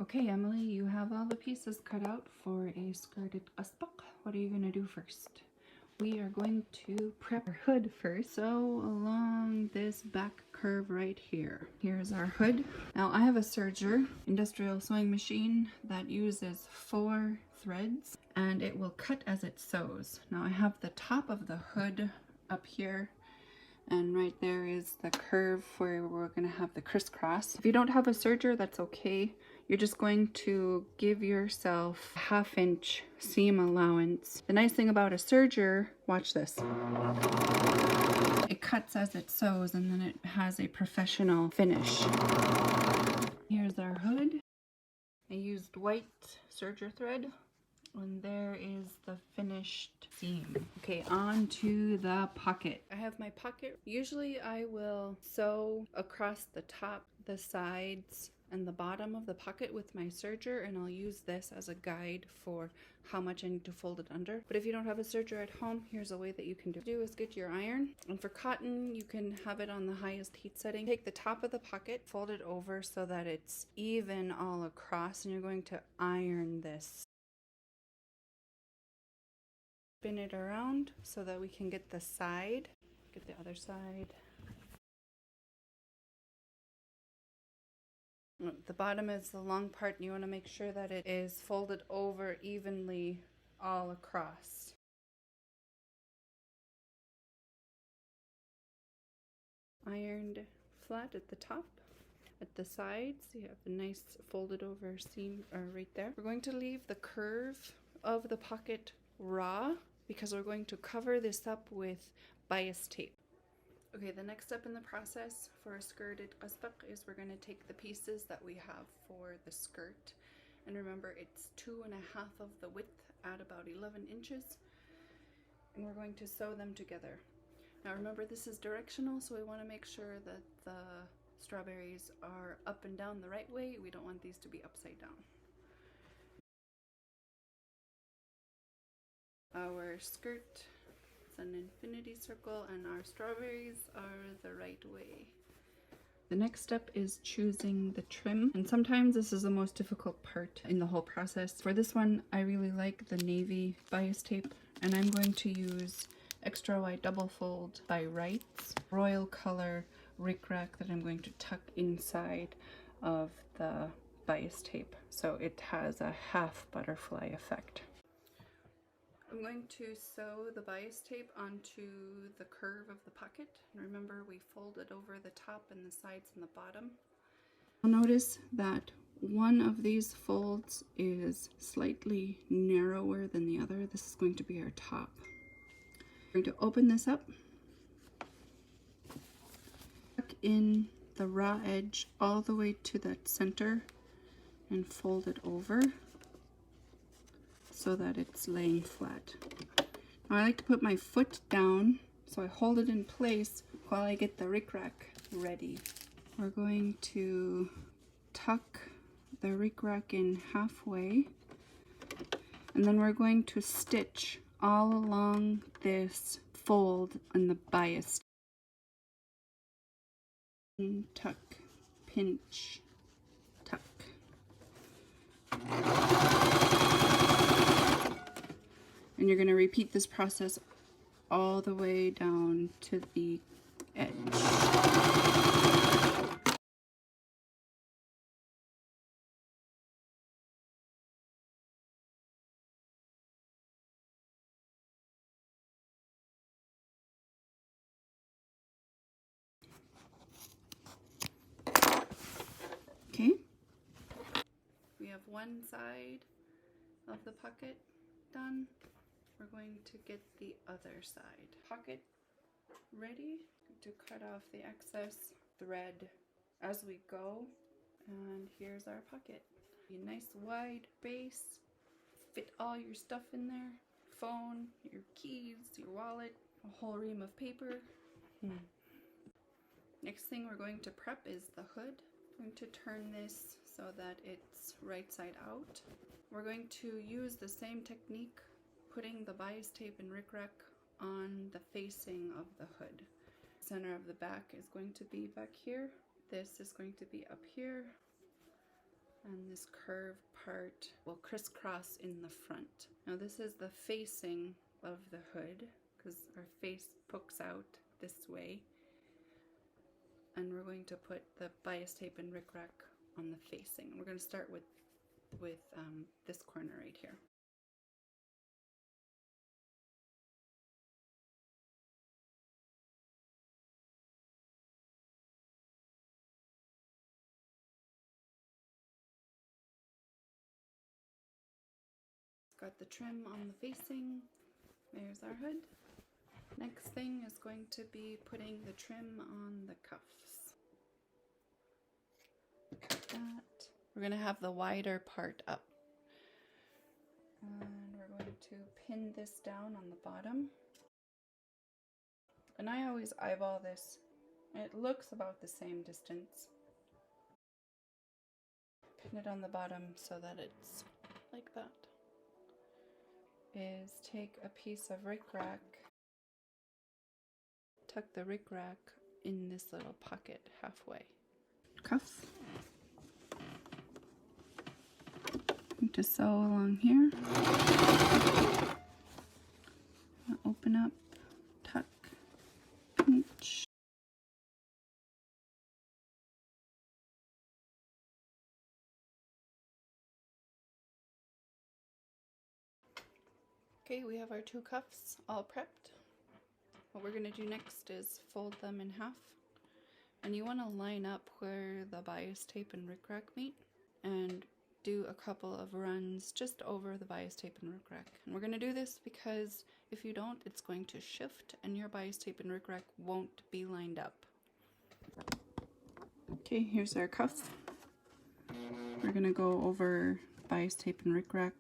Okay, Emily, you have all the pieces cut out for a skirted qaspeq. What are you going to do first? We are going to prep our hood first. So along this back curve right here, here's our hood. Now I have a serger, industrial sewing machine that uses 4 threads and it will cut as it sews. Now I have the top of the hood up here, and right there is the curve where we're going to have the crisscross. If you don't have a serger, that's okay. You're just going to give yourself a 1/2 inch seam allowance. The nice thing about a serger, watch this. It cuts as it sews and then it has a professional finish. Here's our hood. I used white serger thread. And there is the finished seam. Okay, on to the pocket. I have my pocket. Usually I will sew across the top, the sides, and the bottom of the pocket with my serger, and I'll use this as a guide for how much I need to fold it under. But if you don't have a serger at home, here's a way that you can do is get your iron. And for cotton, you can have it on the highest heat setting. Take the top of the pocket, fold it over so that it's even all across, and you're going to iron this. Spin it around so that we can get the side, get the other side. The bottom is the long part and you want to make sure that it is folded over evenly all across. Ironed flat at the top. At the sides you have a nice folded over seam right there. We're going to leave the curve of the pocket raw because we're going to cover this up with bias tape. Okay, the next step in the process for a skirted qaspeq is we're going to take the pieces that we have for the skirt, and remember it's 2.5 of the width at about 11 inches, and we're going to sew them together. Now remember, this is directional, so we want to make sure that the strawberries are up and down the right way. We don't want these to be upside down. Our skirt is an infinity circle and our strawberries are the right way. The next step is choosing the trim, and sometimes this is the most difficult part in the whole process. For this one, I really like the navy bias tape, and I'm going to use extra wide double fold by Wright's royal color rickrack that I'm going to tuck inside of the bias tape so it has a half butterfly effect. I'm going to sew the bias tape onto the curve of the pocket. And remember, we fold it over the top and the sides and the bottom. You'll notice that one of these folds is slightly narrower than the other. This is going to be our top. We're going to open this up, tuck in the raw edge all the way to the center and fold it over so that it's laying flat. Now I like to put my foot down, so I hold it in place while I get the rickrack ready. We're going to tuck the rickrack in halfway, and then we're going to stitch all along this fold on the bias. Tuck, pinch, tuck. And you're going to repeat this process all the way down to the edge. Okay, we have one side of the pocket done. We're going to get the other side. Pocket ready. To cut off the excess thread as we go. And here's our pocket. A nice wide base. Fit all your stuff in there. Phone, your keys, your wallet, a whole ream of paper. Next thing we're going to prep is the hood. I'm going to turn this so that it's right side out. We're going to use the same technique, putting the bias tape and rickrack on the facing of the hood. Center of the back is going to be back here. This is going to be up here. and this curved part will crisscross in the front. Now this is the facing of the hood because our face pokes out this way, and we're going to put the bias tape and rickrack on the facing. We're going to start with this corner right here. Got the trim on the facing. There's our hood. Next thing is going to be putting the trim on the cuffs. Like that. We're going to have the wider part up. And we're going to pin this down on the bottom. And I always eyeball this. It looks about the same distance. Pin it on the bottom so that it's like that. Is take a piece of rickrack, tuck the rickrack in this little pocket halfway. Cuffs. To sew along here. Open up, tuck, pinch. Okay, we have our two cuffs all prepped. What we're going to do next is fold them in half. And you want to line up where the bias tape and rickrack meet and do a couple of runs just over the bias tape and rickrack. And we're going to do this because if you don't, it's going to shift and your bias tape and rickrack won't be lined up. Okay, here's our cuff. We're going to go over bias tape and rickrack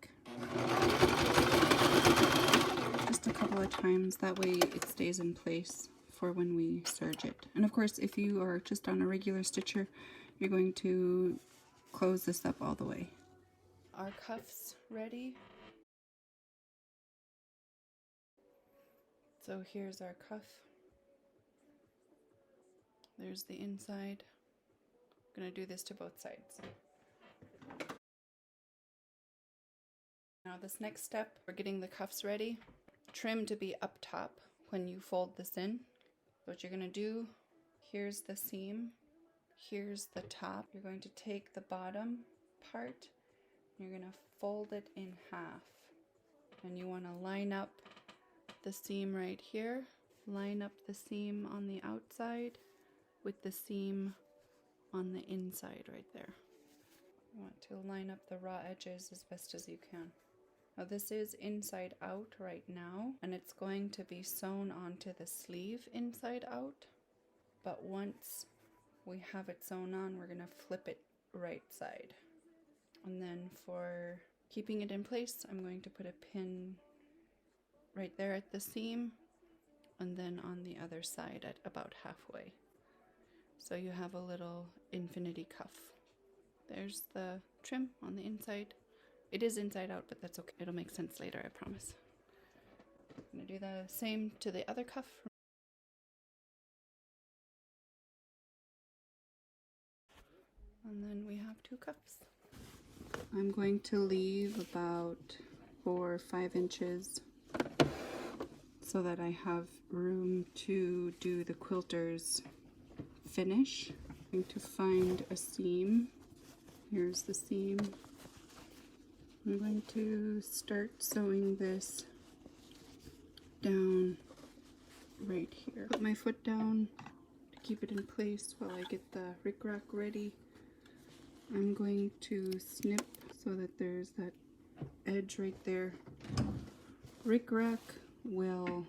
just a couple of times, that way it stays in place for when we serge it. And of course, if you are just on a regular stitcher, you're going to close this up all the way. Our cuffs ready. So here's our cuff. There's the inside. I'm going to do this to both sides. Now this next step, we're getting the cuffs ready. Trim to be up top when you fold this in. What you're going to do, here's the seam, here's the top. You're going to take the bottom part, you're going to fold it in half. And you want to line up the seam right here, line up the seam on the outside with the seam on the inside right there. You want to line up the raw edges as best as you can. Now this is inside out right now, and it's going to be sewn onto the sleeve inside out. But once we have it sewn on, we're going to flip it right side. And then for keeping it in place, I'm going to put a pin right there at the seam, and then on the other side at about halfway. So you have a little infinity cuff. There's the trim on the inside. It is inside out, but that's okay. It'll make sense later, I promise. I'm going to do the same to the other cuff. And then we have two cuffs. I'm going to leave about 4 or 5 inches so that I have room to do the quilter's finish. I'm going to find a seam. Here's the seam. I'm going to start sewing this down right here. Put my foot down to keep it in place while I get the rickrack ready. I'm going to snip so that there's that edge right there. Rickrack will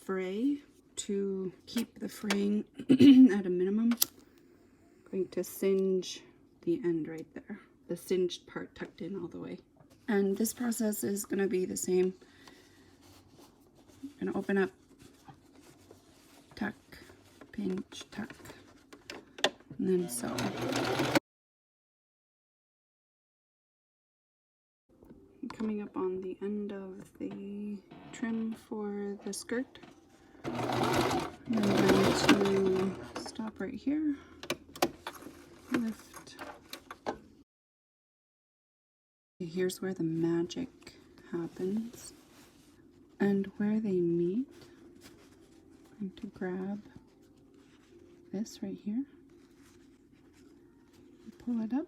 fray. To keep the fraying at a minimum, I'm going to singe the end right there. The singed part tucked in all the way. And this process is going to be the same. I'm going to open up, tuck, pinch, tuck, and then sew. I'm coming up on the end of the trim for the skirt. I'm going to stop right here, lift Here's where the magic happens and where they meet. I'm going to grab this right here, pull it up.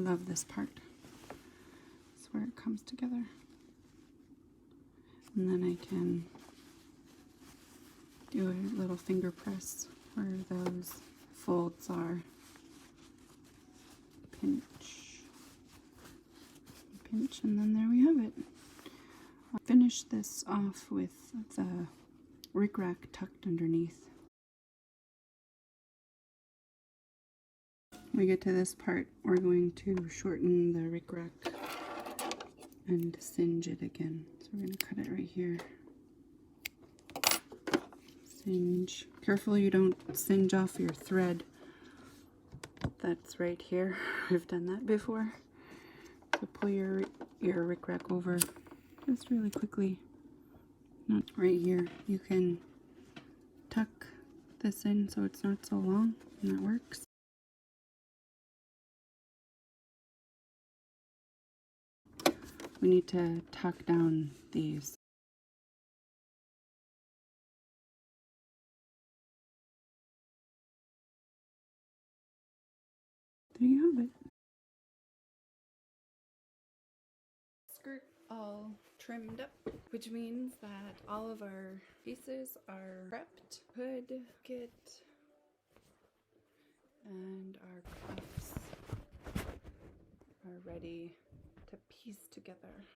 Love this part. It's where it comes together. And then I can do a little finger press where those folds are. Pinch. Pinch, and then there we have it. I'll finish this off with the rickrack tucked underneath. When we get to this part, we're going to shorten the rickrack and singe it again. So we're going to cut it right here. Singe. Careful you don't singe off your thread. That's right here. I've done that before. So pull your rickrack over just really quickly. Not right here. You can tuck this in so it's not so long, and that works. We need to tuck down these. There you have it. Skirt all trimmed up, which means that all of our pieces are prepped. Hood, kit, and our cuffs are ready to piece together.